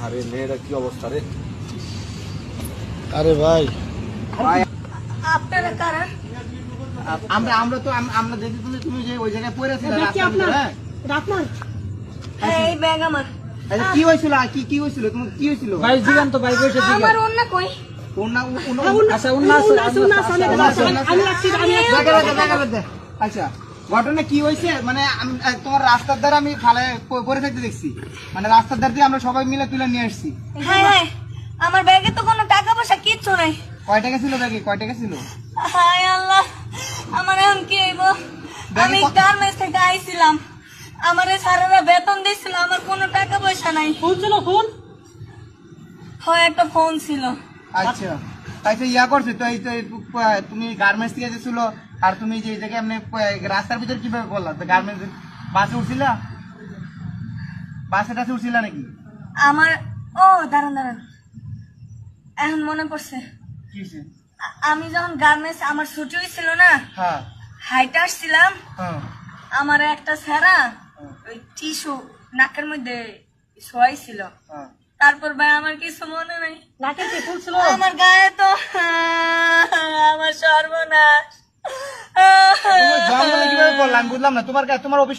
আরে মেয়েরা কি অবস্থা রে? আরে ভাই আপনারা কারা? আমরা তো আমরা দেখি তুমি যে ওই জায়গায় পড়েছিলে এই ব্যাগ আমার। কি হয়েছিল? কি হয়েছিল? তোমার কি হয়েছিল? ভাই জিগান তো ভাই বসে জিগান। আমার অন্য কই? আচ্ছা উন্নাস আচ্ছা ঘটনা কি হয়েছে? মানে তোমার রাস্তার ধারে আমি ফালে পড়ে থাকতে দেখছি, মানে রাস্তার ধার দিয়ে আমরা সবাই মিলে তুলে নিয়ে আসছি। হ্যাঁ হ্যাঁ, আমার ব্যাগে তো কোনো টাকা পয়সা কিচ্ছু নাই। কয় টাকা ছিল ব্যাগে? কয় টাকা ছিল? হায় আল্লাহ, আমার এখন কি হইব? আমি গার্মেন্টস থেকে আইছিলাম, আমার সারারা বেতন দিছিল, আমার কোনো টাকা পয়সা নাই। ফোন ছিল? ফোন হয়, একটা ফোন ছিল। আচ্ছা আচ্ছা, ইয়া করছে তো এই তো তুমি গার্মেন্টস থেকে গেছিল, আর তুমি যে জায়গায় এমনি রাস্তার ভিতরে কিভাবে বললা? তো গার্মেন্টস বাসে উঠছিলা? বাসে টাসে উঠছিলা নাকি? আমার দাঁড়ান দাঁড়ান, এখন মনে পড়ছে। কি হয়েছে? আমি যখন গার্মেন্টস আমার ছুটি হয়েছিল না, হ্যাঁ হাইটে আসছিলাম, হ্যাঁ আমার একটা স্যারা ওই টিস্যু নাকের মধ্যে শোয়াইছিল। হ্যাঁ। তারপর ভাই আমার কিছু মনে নাই, নাকের কি ফুল ছিল আমার গায়ে, তো আমার সর্বনাশ। জঙ্গলে কিভাবে করলাম বুঝলাম না। তোমার অফিস